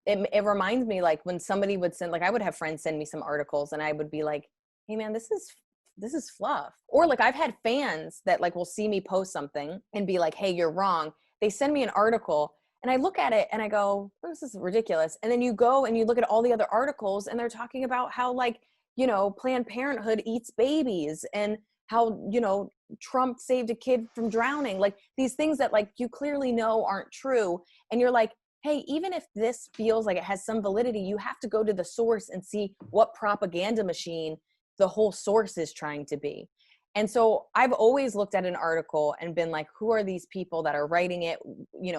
it reminds me, like, when somebody would send, like, I would have friends send me some articles and I would be like, hey man, this is fluff. Or like, I've had fans that like will see me post something and be like, hey, you're wrong. They send me an article and I look at it and I go, oh, this is ridiculous. And then you go and you look at all the other articles and they're talking about how, like, Planned Parenthood eats babies, and how, Trump saved a kid from drowning. Like, these things that like you clearly know aren't true. And you're like, hey, even if this feels like it has some validity, you have to go to the source and see what propaganda machine the whole source is trying to be. And so I've always looked at an article and been like, who are these people that are writing it?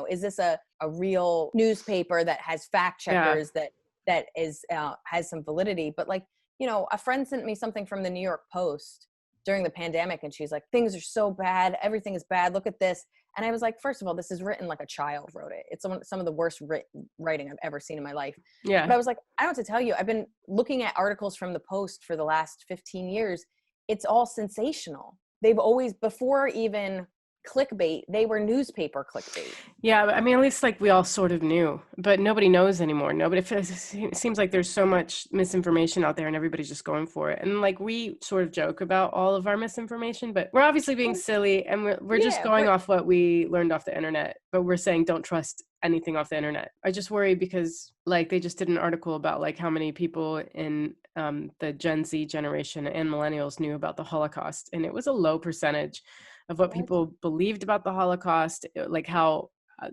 Is this a real newspaper that has fact checkers, that is has some validity? But like, a friend sent me something from the New York Post during the pandemic, and she's like, things are so bad. Everything is bad. Look at this. And I was like, first of all, this is written like a child wrote it. It's some of the worst writing I've ever seen in my life. yeah. But I was like, I don't have to tell you, I've been looking at articles from the Post for the last 15 years. It's all sensational. They've always, before even clickbait, they were newspaper clickbait. Yeah, I mean, at least like we all sort of knew, but nobody knows anymore. It seems like there's so much misinformation out there and everybody's just going for it. And like, we sort of joke about all of our misinformation, but we're obviously being silly, and we're just going off what we learned off the internet, but we're saying don't trust anything off the internet. I just worry because like they just did an article about like how many people in the Gen Z generation and millennials knew about the Holocaust, and it was a low percentage of what people believed about the Holocaust, like how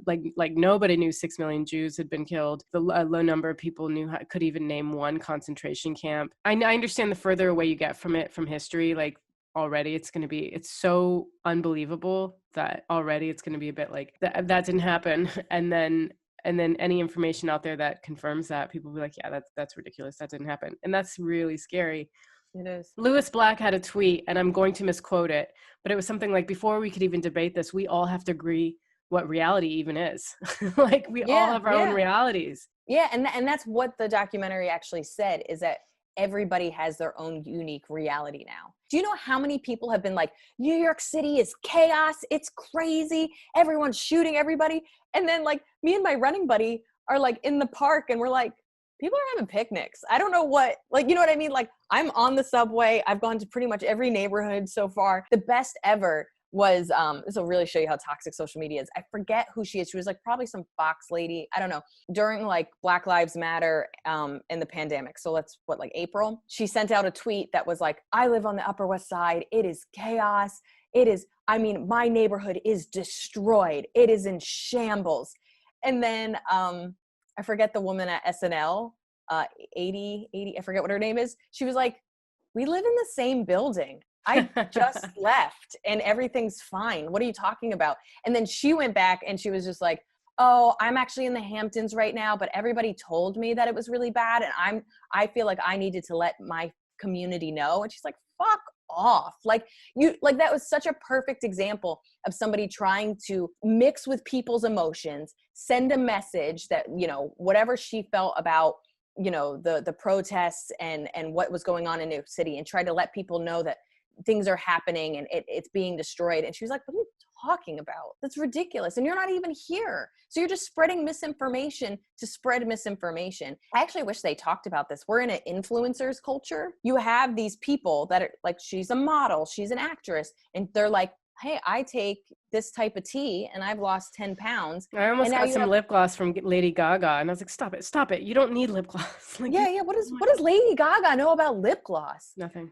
like nobody knew 6 million Jews had been killed. The low number of people could even name one concentration camp. I understand the further away you get from history, like already it's so unbelievable that already it's going to be a bit like that didn't happen. And then any information out there that confirms that, people will be like, yeah, that's ridiculous. That didn't happen. And that's really scary. It is. Lewis Black had a tweet, and I'm going to misquote it, but it was something like, before we could even debate this, we all have to agree what reality even is. Like, we all have our own realities. Yeah. And that's what the documentary actually said, is that everybody has their own unique reality now. Do you know how many people have been like, New York City is chaos, it's crazy, everyone's shooting everybody? And then like, me and my running buddy are like in the park and we're like, people are having picnics. I don't know what, like, you know what I mean? Like, I'm on the subway. I've gone to pretty much every neighborhood so far. The best ever was, this will really show you how toxic social media is. I forget who she is. She was like probably some Fox lady. I don't know. During like Black Lives Matter in the pandemic. So like April, she sent out a tweet that was like, I live on the Upper West Side. It is chaos. My neighborhood is destroyed. It is in shambles. And then, I forget the woman at SNL, 80, I forget what her name is. She was like, we live in the same building. I just left and everything's fine. What are you talking about? And then she went back and she was just like, oh, I'm actually in the Hamptons right now, but everybody told me that it was really bad. And I feel like I needed to let my community know. And she's like, fuck off. Like that was such a perfect example of somebody trying to mix with people's emotions, send a message that, you know, whatever she felt about, you know, the protests and what was going on in New York City, and try to let people know that things are happening and it's being destroyed. And she was like, what are you talking about? That's ridiculous. And you're not even here. So you're just spreading misinformation to spread misinformation. I actually wish they talked about this. We're in an influencers culture. You have these people that are like, she's a model, she's an actress, and they're like, hey, I take this type of tea and I've lost 10 pounds. I almost got some lip gloss from Lady Gaga, and I was like, stop it. You don't need lip gloss. Like, yeah. What does Lady Gaga know about lip gloss? Nothing.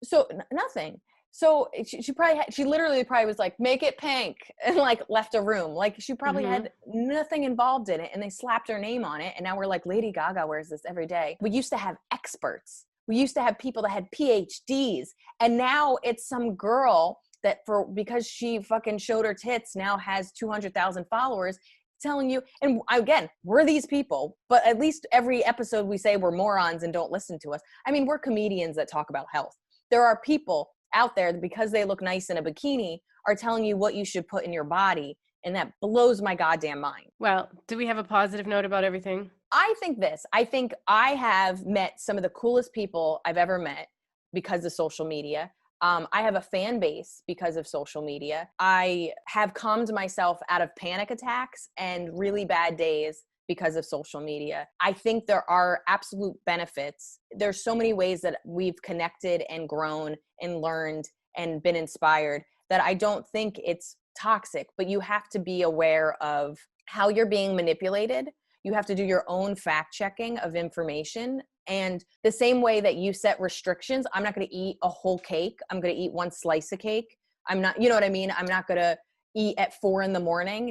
So nothing. So she literally was like, make it pink, and like left a room. Like she probably had nothing involved in it, and they slapped her name on it. And now we're like, Lady Gaga wears this every day. We used to have experts. We used to have people that had PhDs, and now it's some girl that because she fucking showed her tits now has 200,000 followers telling you. And again, we're these people, but at least every episode we say we're morons and don't listen to us. I mean, we're comedians that talk about health. There are people out there that because they look nice in a bikini are telling you what you should put in your body. And that blows my goddamn mind. Well, do we have a positive note about everything? I think I have met some of the coolest people I've ever met because of social media. I have a fan base because of social media. I have calmed myself out of panic attacks and really bad days because of social media. I think there are absolute benefits. There's so many ways that we've connected and grown and learned and been inspired that I don't think it's toxic, but you have to be aware of how you're being manipulated. You have to do your own fact checking of information. And the same way that you set restrictions, I'm not going to eat a whole cake. I'm going to eat one slice of cake. I'm not, you know what I mean? I'm not going to eat at 4 a.m.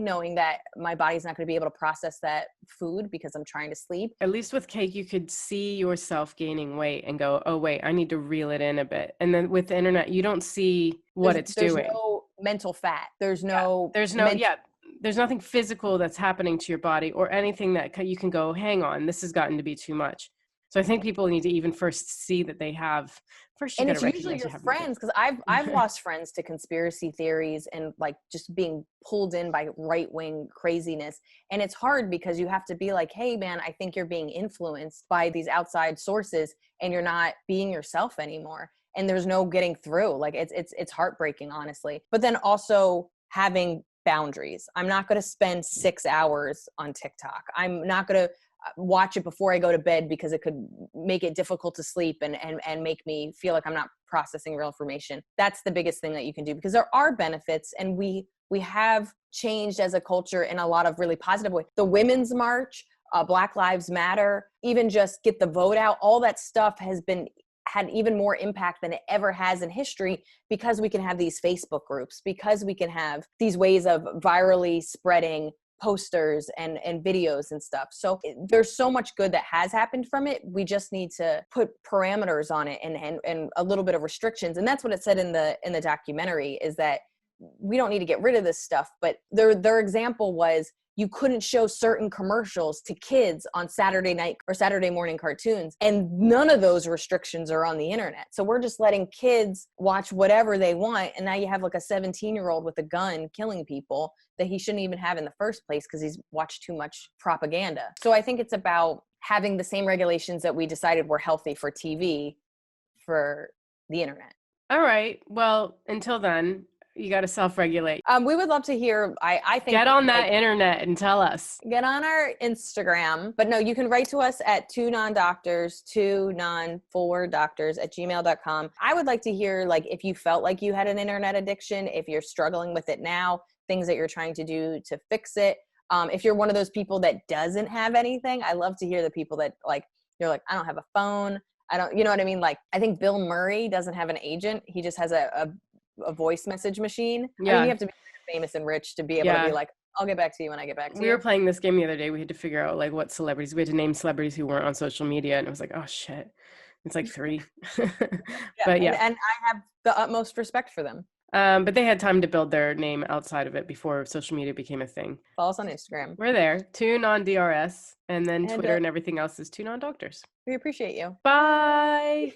knowing that my body's not going to be able to process that food because I'm trying to sleep. At least with cake, you could see yourself gaining weight and go, oh, wait, I need to reel it in a bit. And then with the internet, you don't see what it's doing. There's no mental fat. There's nothing physical that's happening to your body or anything that you can go, hang on, this has gotten to be too much. So I think people need to even first see that they have. First, and it's usually your friends, because I've lost friends to conspiracy theories and like just being pulled in by right-wing craziness. And it's hard because you have to be like, hey man, I think you're being influenced by these outside sources and you're not being yourself anymore. And there's no getting through. Like it's heartbreaking, honestly. But then also having boundaries. I'm not going to spend 6 hours on TikTok. I'm not going to watch it before I go to bed because it could make it difficult to sleep and make me feel like I'm not processing real information. That's the biggest thing that you can do, because there are benefits, and we have changed as a culture in a lot of really positive ways. The Women's March, Black Lives Matter, even just get the vote out, all that stuff had even more impact than it ever has in history, because we can have these Facebook groups, because we can have these ways of virally spreading posters and videos and stuff. So there's so much good that has happened from it. We just need to put parameters on it and a little bit of restrictions. And that's what it said in the documentary, is that we don't need to get rid of this stuff. But their example was, you couldn't show certain commercials to kids on Saturday night or Saturday morning cartoons. And none of those restrictions are on the internet. So we're just letting kids watch whatever they want. And now you have like a 17-year-old with a gun killing people that he shouldn't even have in the first place because he's watched too much propaganda. So I think it's about having the same regulations that we decided were healthy for TV for the internet. All right. Well, until then, you got to self-regulate. We would love to hear. I think get on that internet and tell us. Get on our Instagram. But no, you can write to us at 2non-doctors@gmail.com. I would like to hear, like, if you felt like you had an internet addiction, if you're struggling with it now, things that you're trying to do to fix it. If you're one of those people that doesn't have anything, I love to hear the people that, like, you're like, I don't have a phone. I don't, you know what I mean? Like, I think Bill Murray doesn't have an agent. He just has a voice message machine. Yeah. I mean, you have to be famous and rich to be able to be like, I'll get back to you when I get back to you. We were playing this game the other day. We had to figure out like what celebrities, we had to name celebrities who weren't on social media. And it was like, oh shit. It's like 3. But yeah. And I have the utmost respect for them. But they had time to build their name outside of it before social media became a thing. Follow us on Instagram. We're there. 2non-DRS. And then Twitter and everything else is 2non-doctors. We appreciate you. Bye.